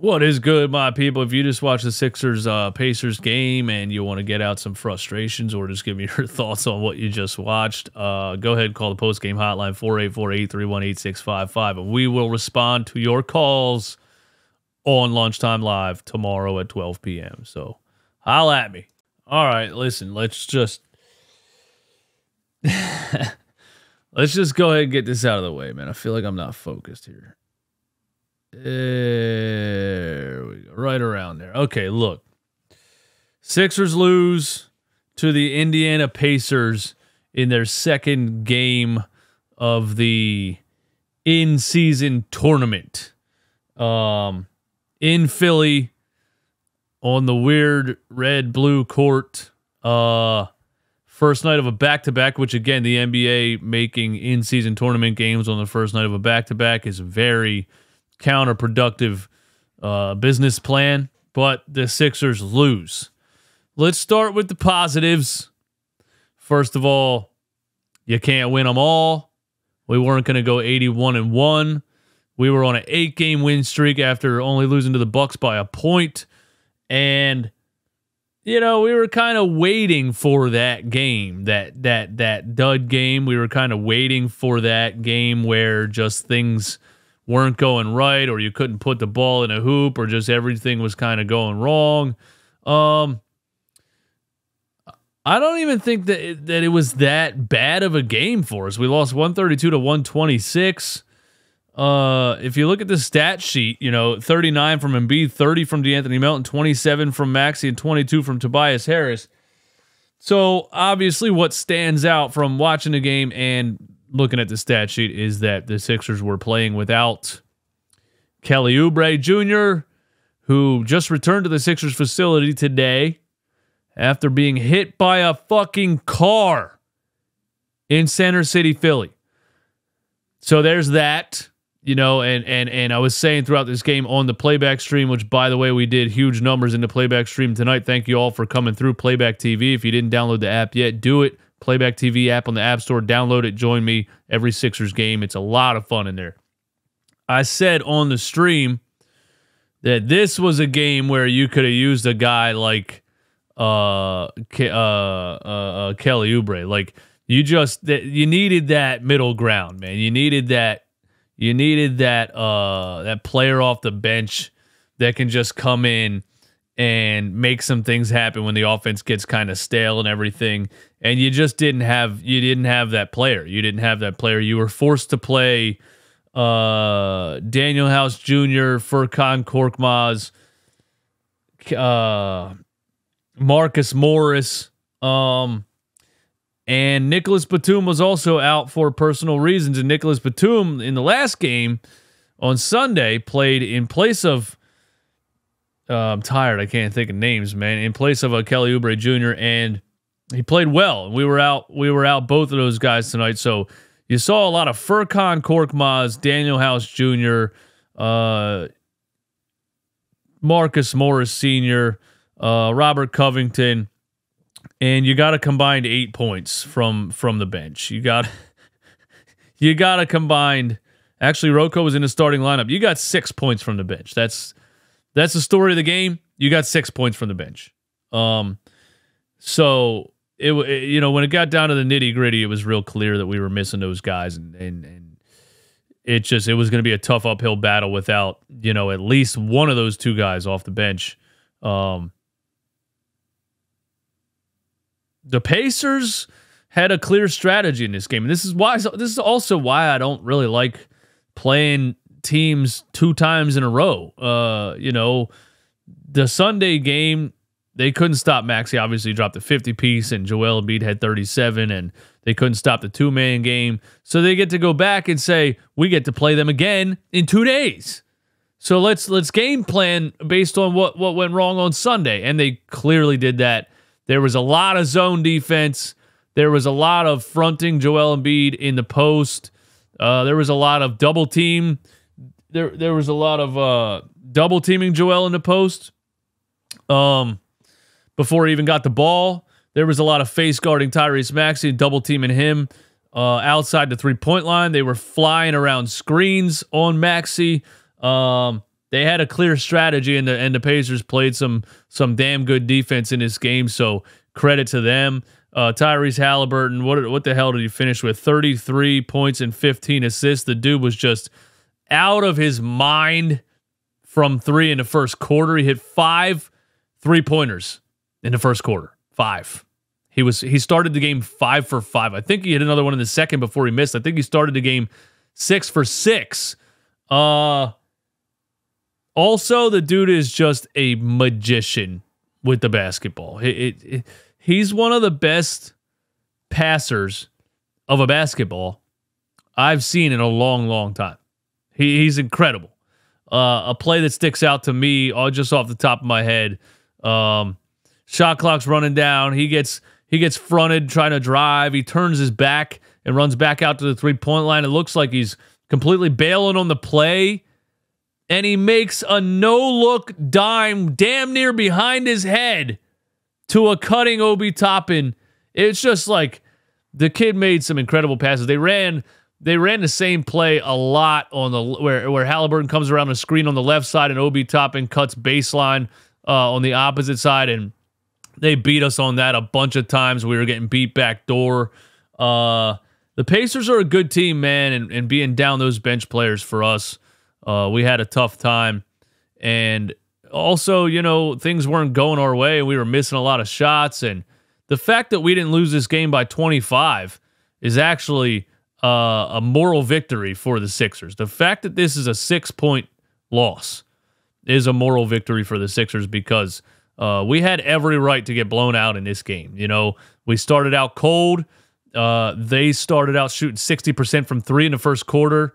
What is good, my people? If you just watch the Sixers Pacers game and you want to get out some frustrations or just give me your thoughts on what you just watched, go ahead and call the post game hotline 484-831-8655, and we will respond to your calls on Lunchtime Live tomorrow at 12 p.m. So holla at me. All right, listen, let's just go ahead and get this out of the way, man. I feel like I'm not focused here. There we go. Right around there. Okay, look. Sixers lose to the Indiana Pacers in their second game of the in-season tournament. In Philly on the weird red-blue court. First night of a back-to-back, which, again, the NBA making in-season tournament games on the first night of a back-to-back is very counterproductive business plan, but the Sixers lose. Let's start with the positives. First of all, you can't win them all. We weren't going to go 81-1. We were on an 8-game win streak after only losing to the Bucks by a point. And, you know, we were kind of waiting for that game, that dud game. We were kind of waiting for that game where just things weren't going right, or you couldn't put the ball in a hoop, or just everything was kind of going wrong. I don't even think that it was that bad of a game for us. We lost 132-126. If you look at the stat sheet, 39 from Embiid, 30 from DeAnthony Melton, 27 from Maxey, and 22 from Tobias Harris. So obviously what stands out from watching the game and looking at the stat sheet is that the Sixers were playing without Kelly Oubre Jr., who just returned to the Sixers facility today after being hit by a fucking car in Center City, Philly. So there's that, and I was saying throughout this game on the playback stream, which, by the way, we did huge numbers in the playback stream tonight. Thank you all for coming through Playback TV. If you didn't download the app yet, do it. Playback TV app on the App Store. Download it. Join me every Sixers game. It's a lot of fun in there. I said on the stream that this was a game where you could have used a guy like Kelly Oubre. Like, you needed that middle ground, man. You needed that player off the bench that can just come in and make some things happen when the offense gets kind of stale and everything. And you just didn't have that player. You didn't have that player. You were forced to play Daniel House Jr., Furkan Korkmaz, Marcus Morris, and Nicholas Batum was also out for personal reasons. And Nicholas Batum in the last game on Sunday played in place of I'm tired. I can't think of names, man. In place of a Kelly Oubre Jr., and he played well. We were out both of those guys tonight. So you saw a lot of Furkan Korkmaz, Daniel House Jr., Marcus Morris Sr., Robert Covington, and you got a combined 8 points from the bench. You got a combined. Actually, Rocco was in the starting lineup. You got 6 points from the bench. That's the story of the game. You got 6 points from the bench. So when it got down to the nitty gritty, it was real clear that we were missing those guys, and it was going to be a tough uphill battle without at least one of those two guys off the bench. The Pacers had a clear strategy in this game, and this is also why I don't really like playing teams 2 times in a row. The Sunday game, they couldn't stop Maxey. Obviously, he dropped a 50-piece, and Joel Embiid had 37, and they couldn't stop the 2-man game. So they get to go back and say, we get to play them again in 2 days. So let's game plan based on what went wrong on Sunday, and they clearly did that. There was a lot of zone defense. There was a lot of fronting Joel Embiid in the post. There was a lot of double team. There was a lot of double teaming Joel in the post. Before he even got the ball, there was a lot of face guarding Tyrese Maxey, double teaming him outside the 3-point line. They were flying around screens on Maxey. There they had a clear strategy, and the Pacers played some damn good defense in this game. So credit to them. Tyrese Halliburton, what the hell did he finish with? 33 points and 15 assists. The dude was just out of his mind from three in the first quarter. He hit 5 3-pointers in the first quarter. 5. He started the game 5 for 5. I think he hit another one in the second before he missed. I think he started the game 6 for 6. Also, the dude is just a magician with the basketball. He's one of the best passers of a basketball I've seen in a long, long time. He's incredible. A play that sticks out to me, just off the top of my head. Shot clock's running down. He gets fronted trying to drive. He turns his back and runs back out to the three-point line. It looks like he's completely bailing on the play. And he makes a no-look dime damn near behind his head to a cutting Obi Toppin. It's just like the kid made some incredible passes. They ran the same play a lot on the where Halliburton comes around the screen on the left side and Obi Toppin cuts baseline on the opposite side, and they beat us on that a bunch of times. We were getting beat back door. The Pacers are a good team, man, and being down those bench players for us, we had a tough time. And also, things weren't going our way. We were missing a lot of shots, and the fact that we didn't lose this game by 25 is actually a moral victory for the Sixers. The fact that this is a 6-point loss is a moral victory for the Sixers because we had every right to get blown out in this game. We started out cold. They started out shooting 60% from 3 in the first quarter.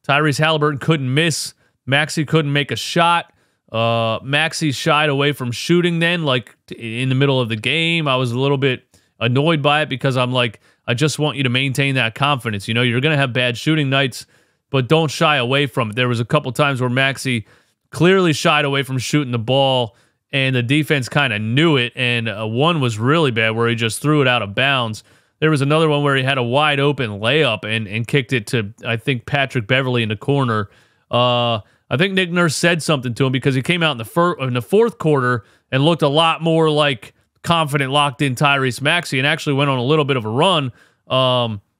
Tyrese Halliburton couldn't miss. Maxey couldn't make a shot. Maxey shied away from shooting then, like in the middle of the game. I was a little bit annoyed by it because I'm like, I just want you to maintain that confidence. You're going to have bad shooting nights, but don't shy away from it. There was a couple times where Maxey clearly shied away from shooting the ball, and the defense kind of knew it, and one was really bad where he just threw it out of bounds. There was another one where he had a wide open layup and kicked it to, I think, Patrick Beverly in the corner. I think Nick Nurse said something to him because he came out in the fourth quarter and looked a lot more like confident, locked-in Tyrese Maxey and actually went on a little bit of a run.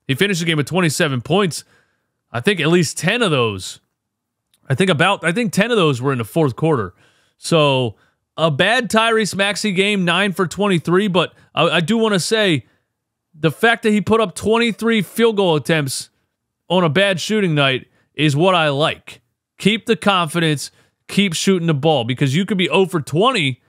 He finished the game with 27 points. I think at least 10 of those. I think 10 of those were in the fourth quarter. So a bad Tyrese Maxey game, 9 for 23, but I do want to say the fact that he put up 23 field goal attempts on a bad shooting night is what I like. Keep the confidence, keep shooting the ball, because you could be 0 for 20,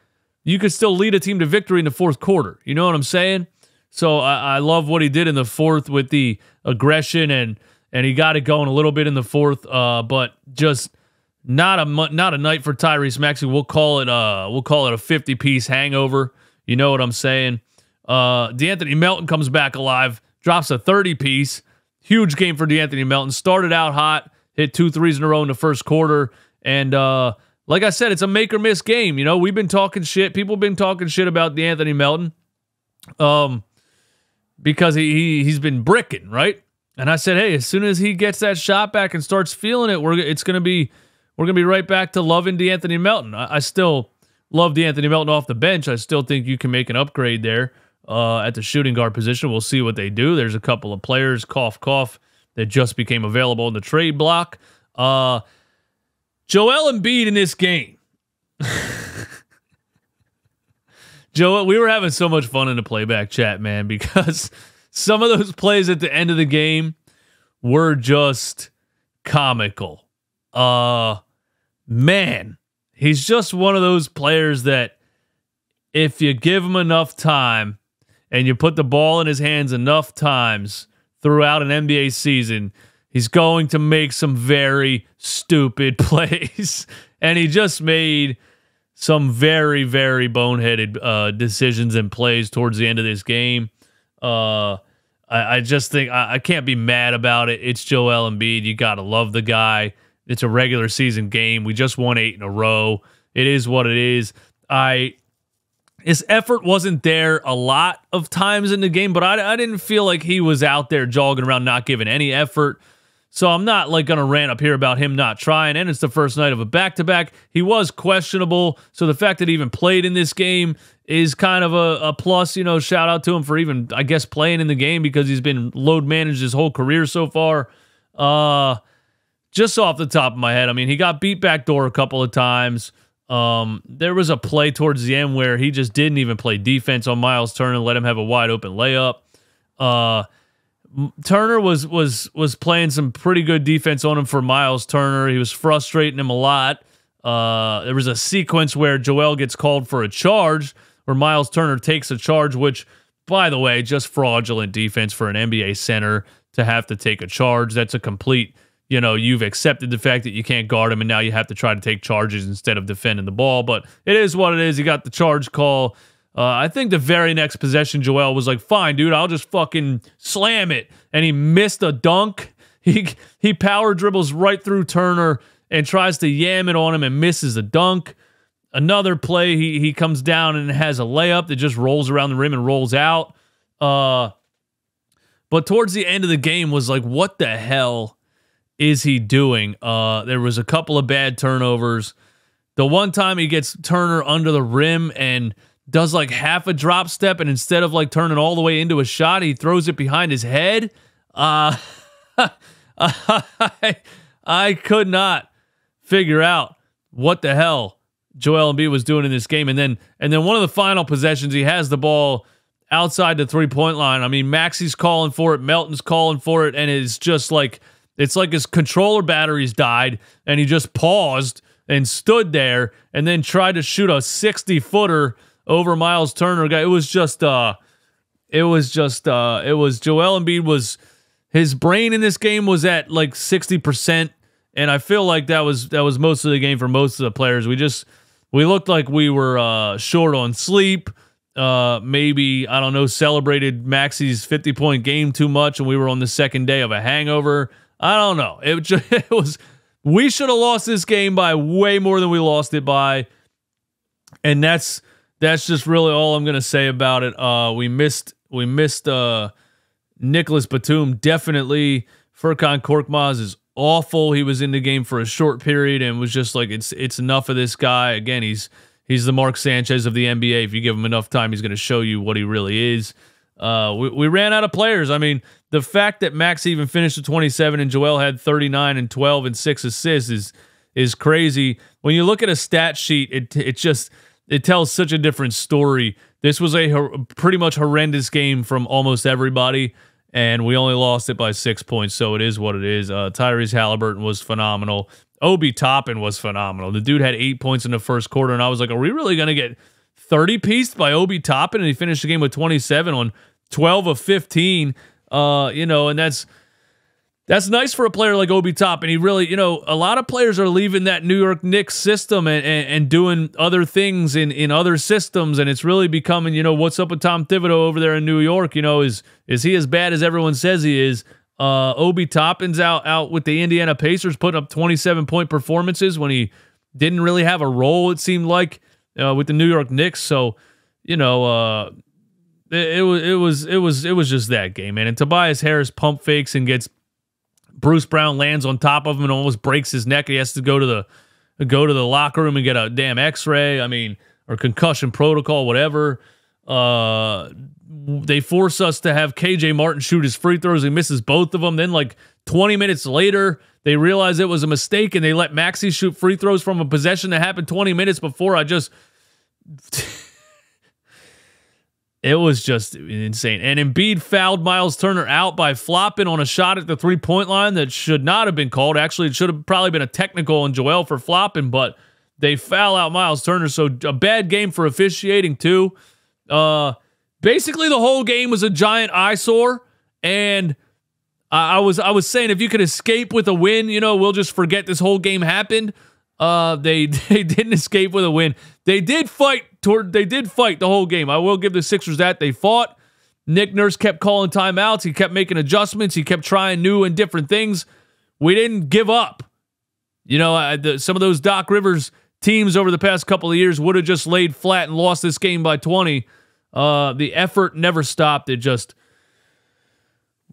you could still lead a team to victory in the fourth quarter. You know what I'm saying? So I love what he did in the fourth with the aggression, and he got it going a little bit in the fourth, but just not a night for Tyrese Maxey. We'll call it a 50-piece hangover. You know what I'm saying? DeAnthony Melton comes back alive, drops a 30-piece. Huge game for DeAnthony Melton. Started out hot, hit 2 threes in a row in the first quarter, and like I said, it's a make or miss game. We've been talking shit. People have been talking shit about DeAnthony Melton, because he's been bricking, right? And I said, hey, as soon as he gets that shot back and starts feeling it, we're gonna be right back to loving DeAnthony Melton. I still love DeAnthony Melton off the bench. I still think you can make an upgrade there at the shooting guard position. We'll see what they do. There's a couple of players, cough, cough, that just became available in the trade block. Joel Embiid in this game. Joel, we were having so much fun in the playback chat, man, because some of those plays at the end of the game were just comical. Man, he's just one of those players that if you give him enough time and you put the ball in his hands enough times throughout an NBA season, he's going to make some very stupid plays. And he just made some very, very boneheaded decisions and plays towards the end of this game. I just think I can't be mad about it. It's Joel Embiid. You got to love the guy. It's a regular season game. We just won 8 in a row. It is what it is. His effort wasn't there a lot of times in the game, but I didn't feel like he was out there jogging around not giving any effort. So I'm not like going to rant up here about him not trying, and it's the first night of a back-to-back. He was questionable, so the fact that he even played in this game is kind of a plus. You know, shout out to him for even, I guess, playing in the game because he's been load managed his whole career so far. Just off the top of my head, I mean, he got beat backdoor a couple of times. There was a play towards the end where he just didn't even play defense on Miles Turner and let him have a wide open layup. Turner was playing some pretty good defense on him for Miles Turner. He was frustrating him a lot. There was a sequence where Joel gets called for a charge, where Miles Turner takes a charge, which, by the way, just fraudulent defense for an NBA center to have to take a charge. That's a complete, you know, you've accepted the fact that you can't guard him, and now you have to try to take charges instead of defending the ball. But it is what it is. He got the charge call. I think the very next possession, Joel was like, fine, dude, I'll just fucking slam it. And he missed a dunk. He power dribbles right through Turner and tries to yam it on him and misses a dunk. Another play, he comes down and has a layup that just rolls around the rim and rolls out. But towards the end of the game was like, what the hell is he doing? There was a couple of bad turnovers. The one time he gets Turner under the rim and does like half a drop step, and instead of like turning all the way into a shot, he throws it behind his head. I could not figure out what the hell Joel Embiid was doing in this game. And then one of the final possessions, he has the ball outside the three-point line. I mean, Maxi's calling for it, Melton's calling for it, and it's just like, it's like his controller batteries died, and he just paused and stood there and then tried to shoot a 60-footer over Miles Turner. It was Joel Embiid his brain in this game was at like 60%, and I feel like that was most of the game for most of the players. We looked like we were short on sleep. Maybe, I don't know, celebrated Maxi's 50-point game too much, and we were on the second day of a hangover. I don't know. It was we should have lost this game by way more than we lost it by, and that's just really all I'm gonna say about it. We missed Nicholas Batum definitely. Furkan Korkmaz is awful. He was in the game for a short period and was just like, it's enough of this guy. Again, he's the Mark Sanchez of the NBA. If you give him enough time, he's going to show you what he really is. We ran out of players. I mean, the fact that Max even finished with 27 and Joel had 39 and 12 and 6 assists is crazy. When you look at a stat sheet, it tells such a different story. This was a pretty much horrendous game from almost everybody, and we only lost it by 6 points, so it is what it is. Tyrese Halliburton was phenomenal. Obi Toppin was phenomenal. The dude had 8 points in the first quarter, and I was like, are we really going to get 30-pieced by Obi Toppin? And he finished the game with 27 on 12 of 15. And that's nice for a player like Obi Toppin. He really, a lot of players are leaving that New York Knicks system and doing other things in other systems, and it's really becoming, what's up with Tom Thibodeau over there in New York? Is he as bad as everyone says he is? Obi Toppin's out with the Indiana Pacers, putting up 27-point performances when he didn't really have a role, it seemed like, with the New York Knicks. So, it was just that game, man. And Tobias Harris pump fakes and gets Bruce Brown lands on top of him and almost breaks his neck. He has to go to the locker room and get a damn X-ray. I mean, or concussion protocol, whatever. They force us to have KJ Martin shoot his free throws. He misses both of them. Then, like 20 minutes later, they realize it was a mistake and they let Maxey shoot free throws from a possession that happened 20 minutes before. It was just insane. And Embiid fouled Miles Turner out by flopping on a shot at the three-point line that should not have been called. Actually, it should have probably been a technical on Joel for flopping, but they foul out Miles Turner. So a bad game for officiating too. Basically, the whole game was a giant eyesore. And I was saying, if you could escape with a win, we'll just forget this whole game happened. They didn't escape with a win. They did fight the whole game. I will give the Sixers that. They fought. Nick Nurse kept calling timeouts. He kept making adjustments. He kept trying new and different things. We didn't give up. Some of those Doc Rivers teams over the past couple of years would have just laid flat and lost this game by 20. The effort never stopped.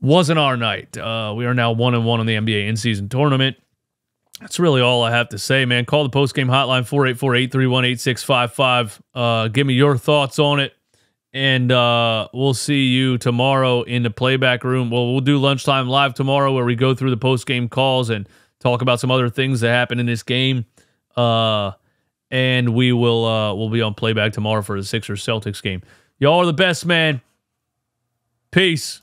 wasn't our night. We are now 1-1 on the NBA in-season tournament. That's really all I have to say, man. Call the post-game hotline, 484-831-8655. Give me your thoughts on it. And we'll see you tomorrow in the playback room. Well, we'll do lunchtime live tomorrow where we go through the post-game calls and talk about some other things that happened in this game. And we'll be on playback tomorrow for the Sixers Celtics game. Y'all are the best, man. Peace.